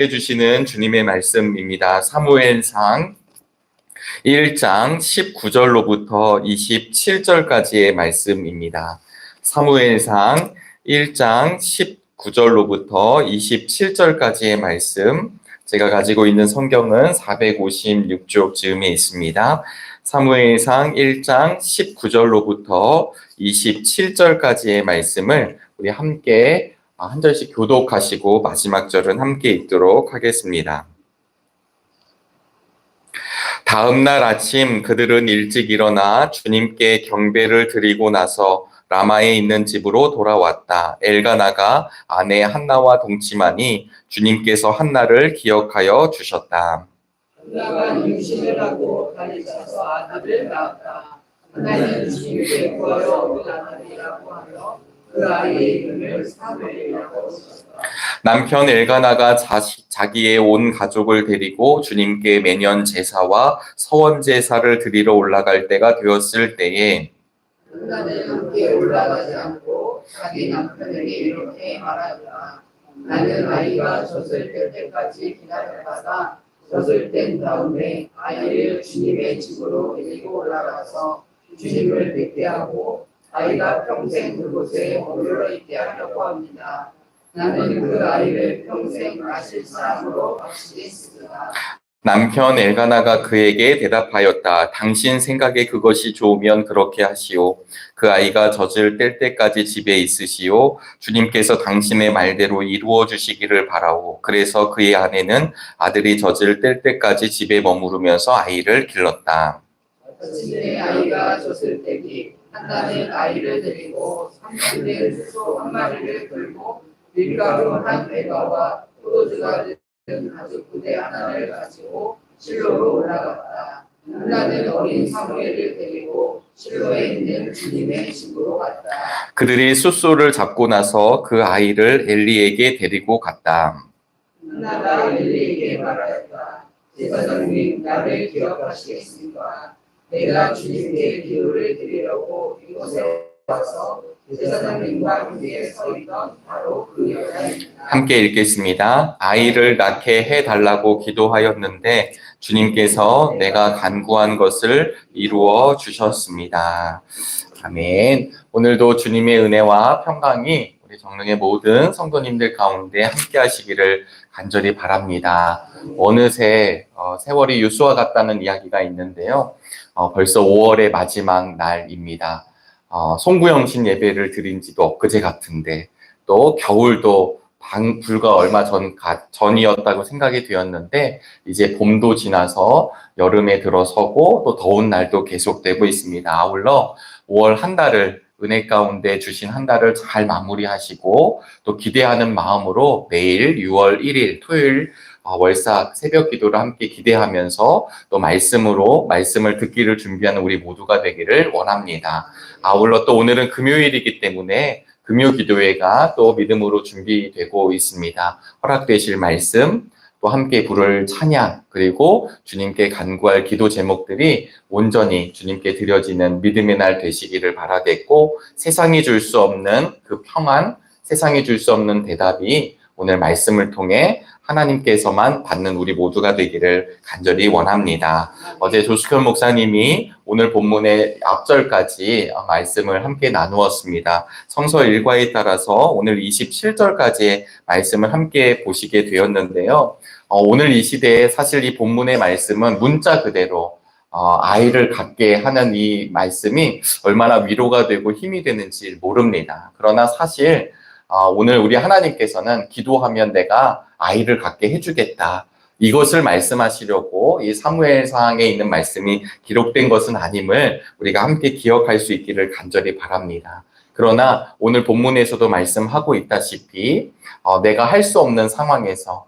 해주시는 주님의 말씀입니다. 사무엘상 1장 19절로부터 27절까지의 말씀입니다. 사무엘상 1장 19절로부터 27절까지의 말씀, 제가 가지고 있는 성경은 456쪽 즈음에 있습니다. 사무엘상 1장 19절로부터 27절까지의 말씀을 우리 함께 한 절씩 교독하시고 마지막 절은 함께 읽도록 하겠습니다. 다음 날 아침 그들은 일찍 일어나 주님께 경배를 드리고 나서 라마에 있는 집으로 돌아왔다. 엘가나가 아내 한나와 동침하니 주님께서 한나를 기억하여 주셨다. 한나가 임신을 하고 다리 차서 아들을 낳았다. 하나님은 주님께 구하여 얻은 아들이라고 하며 그 아이의 이름을 사무엘이라고 부르셨다. 남편 엘가나가 자기의 온 가족을 데리고 주님께 매년 제사와 서원 제사를 드리러 올라갈 때가 되었을 때에 한나는 함께 올라가지 않고 자기 남편에게 이렇게 말하였다. 나는 아이가 젖을 뗄 때까지 기다렸다가 젖을 뗀 다음에 아이를 주님의 집으로 데리고 올라가서 주님을 뵙게 하고 아이가 평생 그곳에 머물러 있게 하려고 합니다. 나는 그 아이를 평생 아실 사람으로 바치겠습니다. 남편 엘가나가 그에게 대답하였다. 당신 생각에 그것이 좋으면 그렇게 하시오. 그 아이가 젖을 뗄 때까지 집에 있으시오. 주님께서 당신의 말대로 이루어 주시기를 바라오. 그래서 그의 아내는 아들이 젖을 뗄 때까지 집에 머무르면서 아이를 길렀다. 아침에 아이가 젖을 떼기 한나는 아이를 데리고 3년 소 한 마리를 끌고 밀가루 한 배가와 포도주가 든 가죽 부대 하나를 가지고 실로로 올라갔다. 한나는 어린 사무엘을 데리고 실로에 있는 주님의 집으로 갔다. 그들이 숫소를 잡고 나서 그 아이를 엘리에게 데리고 갔다. 한나가 엘리에게 말하였다. 제사장님, 나를 기억하시겠습니까? 내가 주님께 기도를 드리려고 이곳에 와서 제사장님과 함께 서 있던 바로 그 여자입니다. 함께 읽겠습니다. 아이를 낳게 해달라고 기도하였는데 주님께서 내가 간구한 것을 이루어 주셨습니다. 아멘. 오늘도 주님의 은혜와 평강이 우리 정릉의 모든 성도님들 가운데 함께 하시기를 간절히 바랍니다. 어느새 세월이 유수와 같다는 이야기가 있는데요. 벌써 5월의 마지막 날입니다. 송구영신 예배를 드린 지도 엊그제 같은데 또 겨울도 불과 얼마 전이었다고 생각이 되었는데 이제 봄도 지나서 여름에 들어서고 또 더운 날도 계속되고 있습니다. 아울러 5월 한 달을 은혜 가운데 주신 한 달을 잘 마무리하시고 또 기대하는 마음으로 내일 6월 1일 토요일 월삭 새벽 기도를 함께 기대하면서 또 말씀을 듣기를 준비하는 우리 모두가 되기를 원합니다. 아울러 또 오늘은 금요일이기 때문에 금요 기도회가 또 믿음으로 준비되고 있습니다. 허락되실 말씀, 또 함께 부를 찬양, 그리고 주님께 간구할 기도 제목들이 온전히 주님께 드려지는 믿음의 날 되시기를 바라겠고, 세상이 줄 수 없는 그 평안, 세상이 줄 수 없는 대답이 오늘 말씀을 통해 하나님께서만 받는 우리 모두가 되기를 간절히 원합니다. 어제 조숙현 목사님이 오늘 본문의 앞절까지 말씀을 함께 나누었습니다. 성서 일과에 따라서 오늘 27절까지의 말씀을 함께 보시게 되었는데요. 오늘 이 시대에 사실 이 본문의 말씀은 문자 그대로 아이를 갖게 하는 이 말씀이 얼마나 위로가 되고 힘이 되는지 모릅니다. 그러나 사실 오늘 우리 하나님께서는 기도하면 내가 아이를 갖게 해주겠다. 이것을 말씀하시려고 이 사무엘상에 있는 말씀이 기록된 것은 아님을 우리가 함께 기억할 수 있기를 간절히 바랍니다. 그러나 오늘 본문에서도 말씀하고 있다시피 내가 할 수 없는 상황에서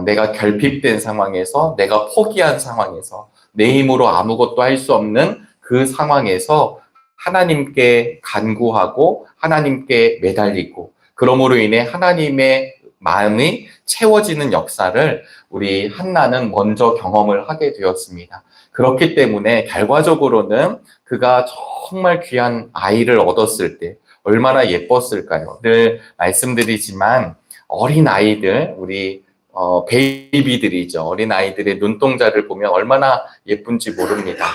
내가 결핍된 상황에서 내가 포기한 상황에서 내 힘으로 아무것도 할 수 없는 그 상황에서 하나님께 간구하고 하나님께 매달리고 그러므로 인해 하나님의 마음이 채워지는 역사를 우리 한나는 먼저 경험을 하게 되었습니다. 그렇기 때문에 결과적으로는 그가 정말 귀한 아이를 얻었을 때 얼마나 예뻤을까요? 늘 말씀드리지만 어린 아이들, 우리 베이비들이죠. 어린아이들의 눈동자를 보면 얼마나 예쁜지 모릅니다.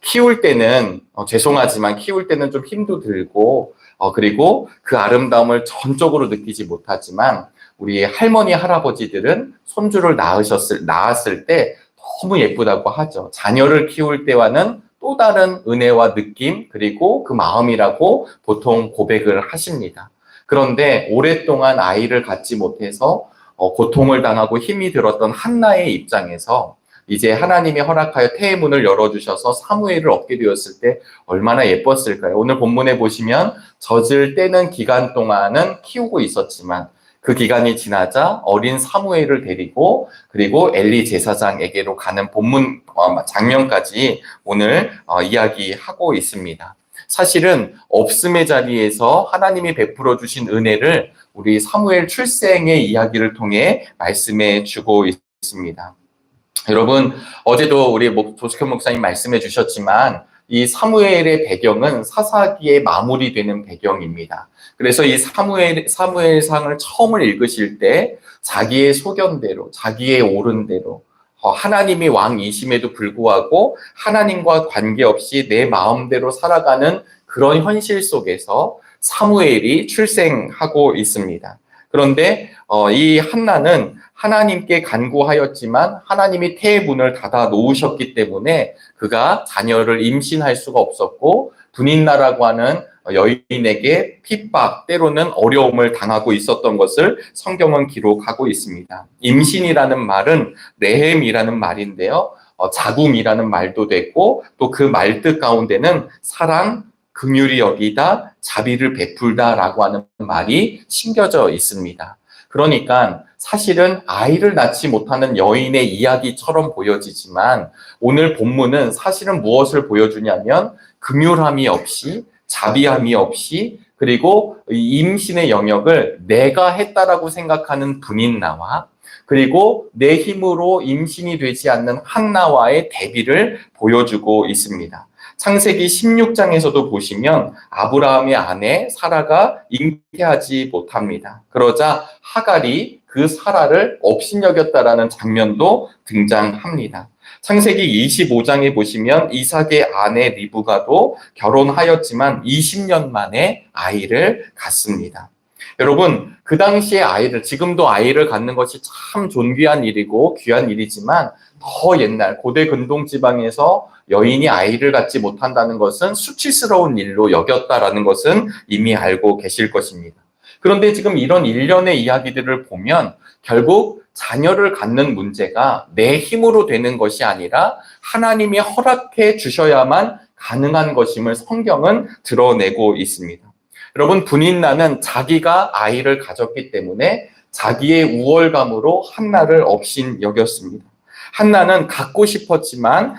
키울 때는, 죄송하지만 키울 때는 좀 힘도 들고, 그리고 그 아름다움을 전적으로 느끼지 못하지만, 우리 할머니, 할아버지들은 손주를 낳았을 때 너무 예쁘다고 하죠. 자녀를 키울 때와는 또 다른 은혜와 느낌, 그리고 그 마음이라고 보통 고백을 하십니다. 그런데 오랫동안 아이를 갖지 못해서 고통을 당하고 힘이 들었던 한나의 입장에서 이제 하나님이 허락하여 태의 문을 열어주셔서 사무엘을 얻게 되었을 때 얼마나 예뻤을까요? 오늘 본문에 보시면 젖을 떼는 기간 동안은 키우고 있었지만 그 기간이 지나자 어린 사무엘을 데리고 그리고 엘리 제사장에게로 가는 본문 장면까지 오늘 이야기하고 있습니다. 사실은 없음의 자리에서 하나님이 베풀어 주신 은혜를 우리 사무엘 출생의 이야기를 통해 말씀해 주고 있습니다. 여러분, 어제도 우리 조석현 목사님 말씀해 주셨지만 이 사무엘의 배경은 사사기의 마무리되는 배경입니다. 그래서 이 사무엘상을 처음을 읽으실 때 자기의 소견대로, 자기의 옳은 대로 하나님이 왕이심에도 불구하고 하나님과 관계없이 내 마음대로 살아가는 그런 현실 속에서 사무엘이 출생하고 있습니다. 그런데 이 한나는 하나님께 간구하였지만 하나님이 태의 문을 닫아 놓으셨기 때문에 그가 자녀를 임신할 수가 없었고 분인나라고 하는 여인에게 핍박, 때로는 어려움을 당하고 있었던 것을 성경은 기록하고 있습니다. 임신이라는 말은 레헴이라는 말인데요. 자궁이라는 말도 되고 또 그 말뜻 가운데는 사랑, 긍휼히 여기다, 자비를 베풀다라고 하는 말이 심겨져 있습니다. 그러니까 사실은 아이를 낳지 못하는 여인의 이야기처럼 보여지지만 오늘 본문은 사실은 무엇을 보여주냐면 긍휼함이 없이 자비함이 없이 그리고 임신의 영역을 내가 했다라고 생각하는 분인나와 그리고 내 힘으로 임신이 되지 않는 한나와의 대비를 보여주고 있습니다. 창세기 16장에서도 보시면 아브라함의 아내 사라가 잉태하지 못합니다. 그러자 하갈이 그 사라를 업신여겼다라는 장면도 등장합니다. 창세기 25장에 보시면 이삭의 아내 리브가도 결혼하였지만 20년 만에 아이를 갖습니다. 여러분, 그 당시에 지금도 아이를 갖는 것이 참 존귀한 일이고 귀한 일이지만 더 옛날 고대 근동 지방에서 여인이 아이를 갖지 못한다는 것은 수치스러운 일로 여겼다라는 것은 이미 알고 계실 것입니다. 그런데 지금 이런 일련의 이야기들을 보면 결국 자녀를 갖는 문제가 내 힘으로 되는 것이 아니라 하나님이 허락해 주셔야만 가능한 것임을 성경은 드러내고 있습니다. 여러분, 분인나는 자기가 아이를 가졌기 때문에 자기의 우월감으로 한나를 업신 여겼습니다. 한나는 갖고 싶었지만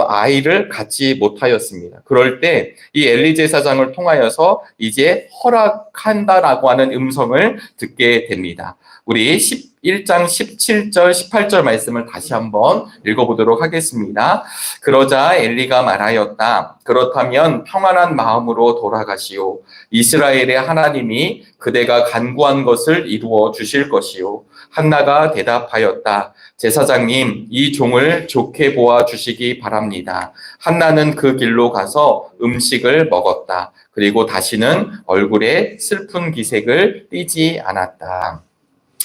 아이를 갖지 못하였습니다. 그럴 때 이 엘리 제사장을 통하여서 이제 허락한다라고 하는 음성을 듣게 됩니다. 우리 11장 17절 18절 말씀을 다시 한번 읽어보도록 하겠습니다. 그러자 엘리가 말하였다. 그렇다면 평안한 마음으로 돌아가시오. 이스라엘의 하나님이 그대가 간구한 것을 이루어 주실 것이오. 한나가 대답하였다. 제사장님, 이 종을 좋게 보아 주시기 바랍니다. 한나는 그 길로 가서 음식을 먹었다. 그리고 다시는 얼굴에 슬픈 기색을 띠지 않았다.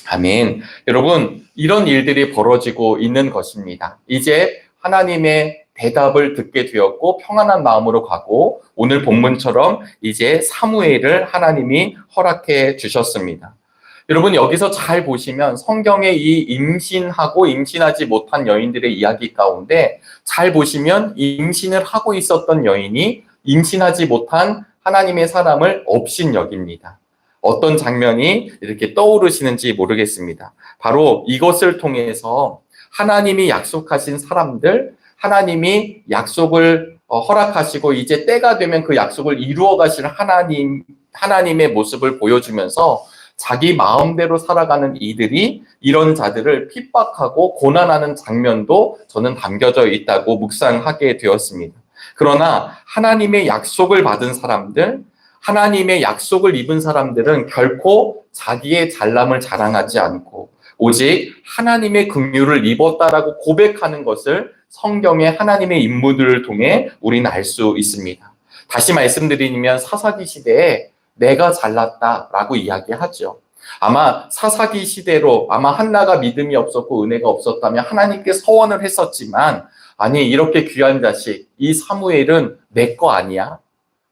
아멘. 여러분, 이런 일들이 벌어지고 있는 것입니다. 이제 하나님의 대답을 듣게 되었고 평안한 마음으로 가고 오늘 본문처럼 이제 사무엘을 하나님이 허락해 주셨습니다. 여러분, 여기서 잘 보시면 성경의 이 임신하고 임신하지 못한 여인들의 이야기 가운데 잘 보시면 임신을 하고 있었던 여인이 임신하지 못한 하나님의 사람을 업신 여깁니다. 어떤 장면이 이렇게 떠오르시는지 모르겠습니다. 바로 이것을 통해서 하나님이 약속하신 사람들, 하나님이 약속을 허락하시고 이제 때가 되면 그 약속을 이루어 가실 하나님의 모습을 보여주면서 자기 마음대로 살아가는 이들이 이런 자들을 핍박하고 고난하는 장면도 저는 담겨져 있다고 묵상하게 되었습니다. 그러나 하나님의 약속을 받은 사람들, 하나님의 약속을 입은 사람들은 결코 자기의 잘남을 자랑하지 않고 오직 하나님의 긍휼을 입었다라고 고백하는 것을 성경의 하나님의 인물들을 통해 우리는 알 수 있습니다. 다시 말씀드리면 사사기 시대에 내가 잘났다라고 이야기하죠. 아마 사사기 시대로 아마 한나가 믿음이 없었고 은혜가 없었다면 하나님께 서원을 했었지만, 아니 이렇게 귀한 자식 이 사무엘은 내 거 아니야?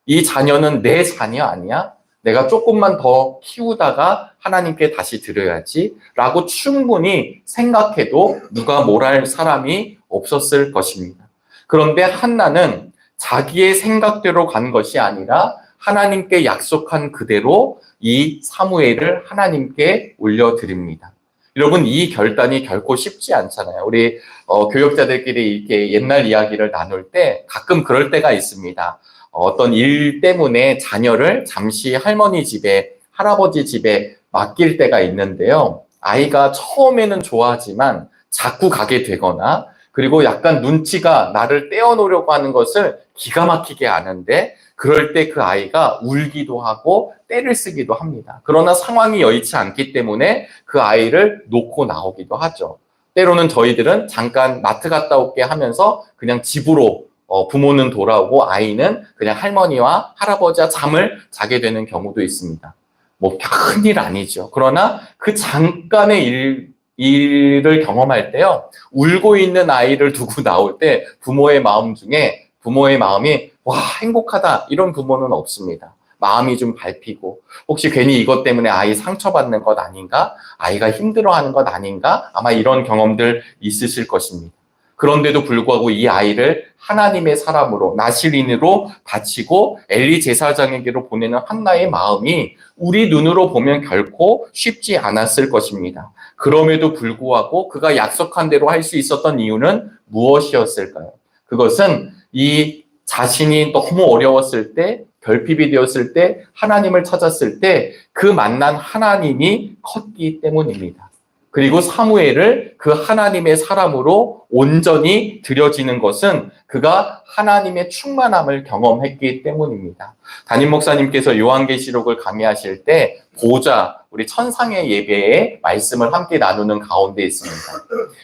이 자녀는 내 자녀 아니야? 내가 조금만 더 키우다가 하나님께 다시 드려야지 라고 충분히 생각해도 누가 뭘 사람이 없었을 것입니다. 그런데 한나는 자기의 생각대로 간 것이 아니라 하나님께 약속한 그대로 이 사무엘을 하나님께 올려드립니다. 여러분, 이 결단이 결코 쉽지 않잖아요. 우리 교역자들끼리 이렇게 옛날 이야기를 나눌 때 가끔 그럴 때가 있습니다. 어떤 일 때문에 자녀를 잠시 할머니 집에, 할아버지 집에 맡길 때가 있는데요. 아이가 처음에는 좋아하지만 자꾸 가게 되거나, 그리고 약간 눈치가 나를 떼어놓으려고 하는 것을 기가 막히게 아는데, 그럴 때 그 아이가 울기도 하고 떼를 쓰기도 합니다. 그러나 상황이 여의치 않기 때문에 그 아이를 놓고 나오기도 하죠. 때로는 저희들은 잠깐 마트 갔다 올게 하면서 그냥 집으로 부모는 돌아오고 아이는 그냥 할머니와 할아버지와 잠을 자게 되는 경우도 있습니다. 뭐 큰일 아니죠. 그러나 그 잠깐의 일을 경험할 때요, 울고 있는 아이를 두고 나올 때 부모의 마음이 와, 행복하다 이런 부모는 없습니다. 마음이 좀 밟히고, 혹시 괜히 이것 때문에 아이 상처받는 것 아닌가? 아이가 힘들어하는 것 아닌가? 아마 이런 경험들 있으실 것입니다. 그런데도 불구하고 이 아이를 하나님의 사람으로, 나실인으로 바치고 엘리 제사장에게로 보내는 한나의 마음이 우리 눈으로 보면 결코 쉽지 않았을 것입니다. 그럼에도 불구하고 그가 약속한 대로 할 수 있었던 이유는 무엇이었을까요? 그것은 이 자신이 너무 어려웠을 때, 결핍이 되었을 때, 하나님을 찾았을 때 그 만난 하나님이 컸기 때문입니다. 그리고 사무엘을 그 하나님의 사람으로 온전히 드려지는 것은 그가 하나님의 충만함을 경험했기 때문입니다. 담임 목사님께서 요한계시록을 강의하실 때 보좌, 우리 천상의 예배의 말씀을 함께 나누는 가운데 있습니다.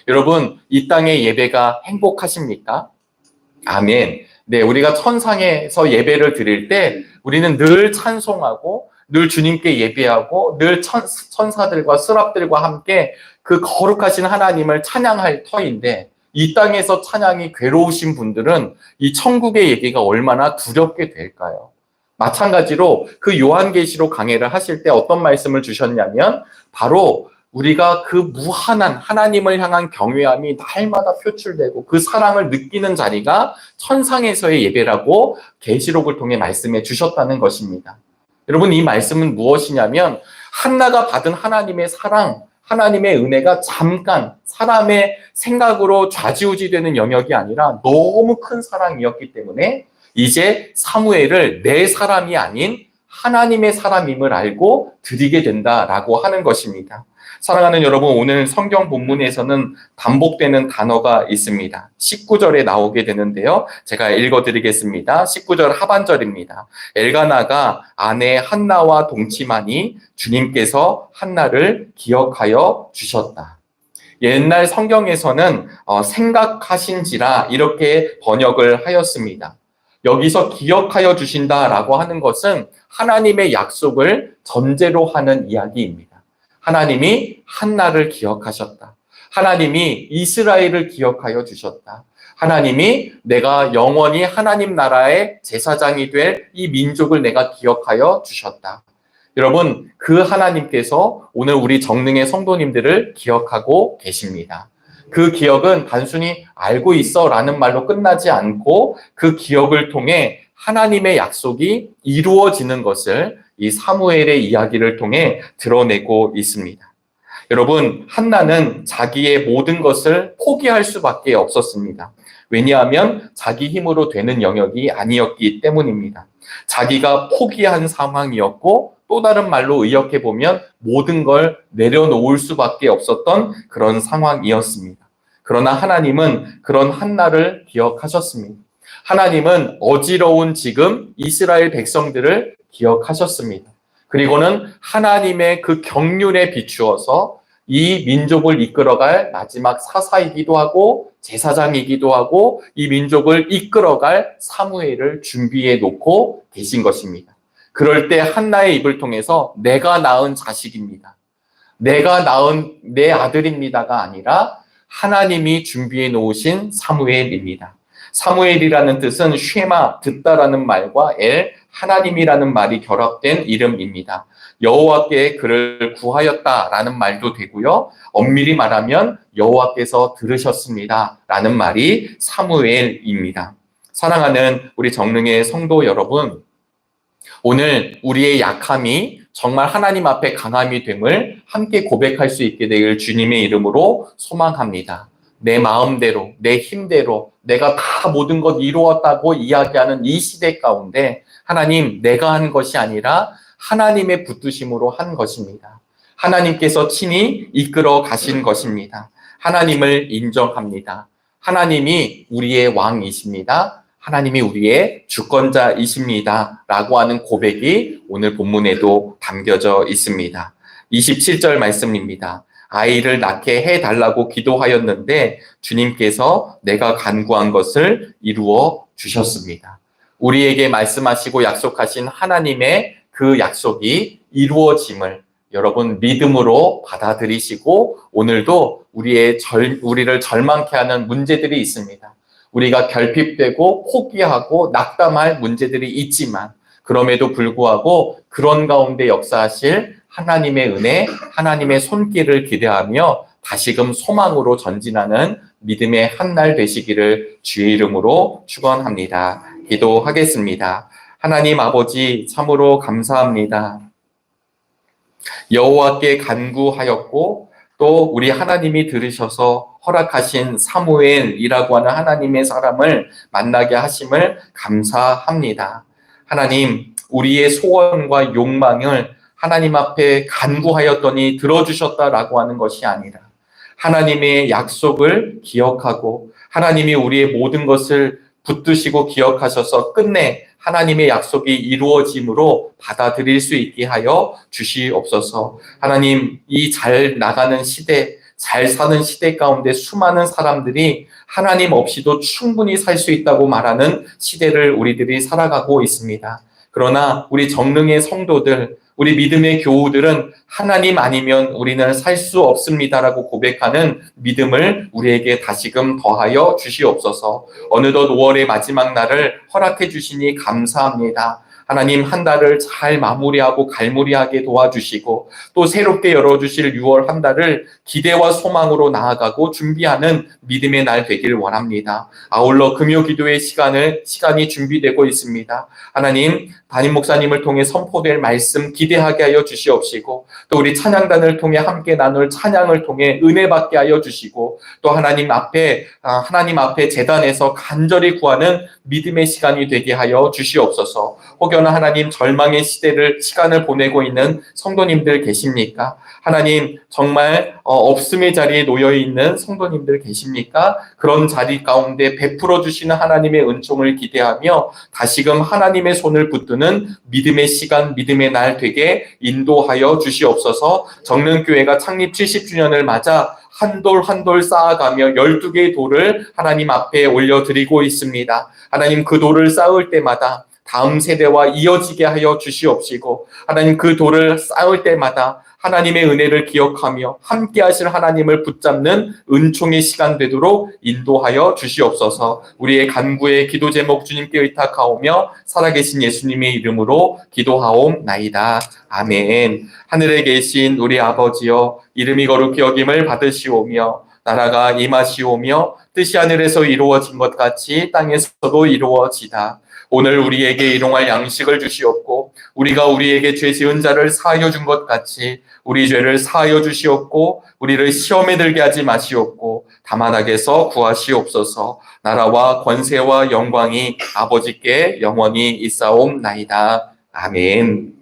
여러분, 이 땅의 예배가 행복하십니까? 아멘. 네, 우리가 천상에서 예배를 드릴 때 우리는 늘 찬송하고 늘 주님께 예배하고 늘 천사들과 스랍들과 함께 그 거룩하신 하나님을 찬양할 터인데, 이 땅에서 찬양이 괴로우신 분들은 이 천국의 얘기가 얼마나 두렵게 될까요? 마찬가지로 그 요한계시록 강해를 하실 때 어떤 말씀을 주셨냐면, 바로 우리가 그 무한한 하나님을 향한 경외함이 날마다 표출되고 그 사랑을 느끼는 자리가 천상에서의 예배라고 계시록을 통해 말씀해 주셨다는 것입니다. 여러분, 이 말씀은 무엇이냐면, 한나가 받은 하나님의 사랑, 하나님의 은혜가 잠깐 사람의 생각으로 좌지우지되는 영역이 아니라 너무 큰 사랑이었기 때문에 이제 사무엘을 내 사람이 아닌 하나님의 사람임을 알고 드리게 된다라고 하는 것입니다. 사랑하는 여러분, 오늘 성경 본문에서는 반복되는 단어가 있습니다. 19절에 나오게 되는데요. 제가 읽어드리겠습니다. 19절 하반절입니다. 엘가나가 아내 한나와 동침하니 주님께서 한나를 기억하여 주셨다. 옛날 성경에서는 생각하신지라 이렇게 번역을 하였습니다. 여기서 기억하여 주신다라고 하는 것은 하나님의 약속을 전제로 하는 이야기입니다. 하나님이 한나를 기억하셨다. 하나님이 이스라엘을 기억하여 주셨다. 하나님이 내가 영원히 하나님 나라의 제사장이 될 이 민족을 내가 기억하여 주셨다. 여러분, 그 하나님께서 오늘 우리 정능의 성도님들을 기억하고 계십니다. 그 기억은 단순히 알고 있어 라는 말로 끝나지 않고 그 기억을 통해 하나님의 약속이 이루어지는 것을 이 사무엘의 이야기를 통해 드러내고 있습니다. 여러분, 한나는 자기의 모든 것을 포기할 수밖에 없었습니다. 왜냐하면 자기 힘으로 되는 영역이 아니었기 때문입니다. 자기가 포기한 상황이었고, 또 다른 말로 의역해보면 모든 걸 내려놓을 수밖에 없었던 그런 상황이었습니다. 그러나 하나님은 그런 한나를 기억하셨습니다. 하나님은 어지러운 지금 이스라엘 백성들을 기억하셨습니다. 그리고는 하나님의 그 경륜에 비추어서 이 민족을 이끌어갈 마지막 사사이기도 하고 제사장이기도 하고 이 민족을 이끌어갈 사무엘을 준비해 놓고 계신 것입니다. 그럴 때 한나의 입을 통해서 내가 낳은 자식입니다. 내가 낳은 내 아들입니다가 아니라 하나님이 준비해 놓으신 사무엘입니다. 사무엘이라는 뜻은 쉐마, 듣다라는 말과 하나님이라는 말이 결합된 이름입니다. 여호와께 그를 구하였다라는 말도 되고요. 엄밀히 말하면 여호와께서 들으셨습니다라는 말이 사무엘입니다. 사랑하는 우리 정릉의 성도 여러분, 오늘 우리의 약함이 정말 하나님 앞에 강함이 됨을 함께 고백할 수 있게 될 주님의 이름으로 소망합니다. 내 마음대로, 내 힘대로 내가 다 모든 것 이루었다고 이야기하는 이 시대 가운데 하나님, 내가 한 것이 아니라 하나님의 붙드심으로 한 것입니다. 하나님께서 친히 이끌어 가신 것입니다. 하나님을 인정합니다. 하나님이 우리의 왕이십니다. 하나님이 우리의 주권자이십니다. 라고 하는 고백이 오늘 본문에도 담겨져 있습니다. 27절 말씀입니다. 아이를 낳게 해달라고 기도하였는데 주님께서 내가 간구한 것을 이루어 주셨습니다. 우리에게 말씀하시고 약속하신 하나님의 그 약속이 이루어짐을 여러분 믿음으로 받아들이시고 오늘도 우리를 절망케 하는 문제들이 있습니다. 우리가 결핍되고 포기하고 낙담할 문제들이 있지만 그럼에도 불구하고 그런 가운데 역사하실 하나님의 은혜, 하나님의 손길을 기대하며 다시금 소망으로 전진하는 믿음의 한날 되시기를 주의 이름으로 축원합니다. 기도하겠습니다. 하나님 아버지 참으로 감사합니다. 여호와께 간구하였고 또 우리 하나님이 들으셔서 허락하신 사무엘이라고 하는 하나님의 사람을 만나게 하심을 감사합니다. 하나님, 우리의 소원과 욕망을 하나님 앞에 간구하였더니 들어주셨다라고 하는 것이 아니라 하나님의 약속을 기억하고 하나님이 우리의 모든 것을 붙드시고 기억하셔서 끝내 하나님의 약속이 이루어짐으로 받아들일 수 있게 하여 주시옵소서. 하나님, 이 잘 나가는 시대, 잘 사는 시대 가운데 수많은 사람들이 하나님 없이도 충분히 살 수 있다고 말하는 시대를 우리들이 살아가고 있습니다. 그러나 우리 정릉의 성도들, 우리 믿음의 교우들은 하나님 아니면 우리는 살 수 없습니다라고 고백하는 믿음을 우리에게 다시금 더하여 주시옵소서. 어느덧 5월의 마지막 날을 허락해 주시니 감사합니다. 하나님 한 달을 잘 마무리하고 갈무리하게 도와주시고 또 새롭게 열어주실 6월 한 달을 기대와 소망으로 나아가고 준비하는 믿음의 날 되길 원합니다. 아울러 금요 기도의 시간이 준비되고 있습니다. 하나님 담임 목사님을 통해 선포될 말씀 기대하게 하여 주시옵시고 또 우리 찬양단을 통해 함께 나눌 찬양을 통해 은혜 받게 하여 주시고 또 하나님 앞에 제단에서 간절히 구하는 믿음의 시간이 되게 하여 주시옵소서. 혹여나 하나님 절망의 시간을 보내고 있는 성도님들 계십니까? 하나님 정말 없음의 자리에 놓여 있는 성도님들 계십니까? 그런 자리 가운데 베풀어 주시는 하나님의 은총을 기대하며 다시금 하나님의 손을 붙드는 믿음의 시간, 믿음의 날 되게 인도하여 주시옵소서. 정릉교회가 창립 70주년을 맞아 한 돌 한 돌 쌓아가며 12개의 돌을 하나님 앞에 올려드리고 있습니다. 하나님 그 돌을 쌓을 때마다 다음 세대와 이어지게 하여 주시옵시고 하나님 그 돌을 쌓을 때마다 하나님의 은혜를 기억하며 함께 하실 하나님을 붙잡는 은총의 시간 되도록 인도하여 주시옵소서. 우리의 간구의 기도 제목 주님께 의탁하오며 살아계신 예수님의 이름으로 기도하옵나이다. 아멘. 하늘에 계신 우리 아버지여 이름이 거룩히 여김을 받으시오며 나라가 임하시오며 뜻이 하늘에서 이루어진 것 같이 땅에서도 이루어지다. 오늘 우리에게 일용할 양식을 주시옵고 우리가 우리에게 죄 지은 자를 사하여 준 것 같이 우리 죄를 사하여 주시옵고 우리를 시험에 들게 하지 마시옵고 다만 악에서 구하시옵소서. 나라와 권세와 영광이 아버지께 영원히 있사옵나이다. 아멘.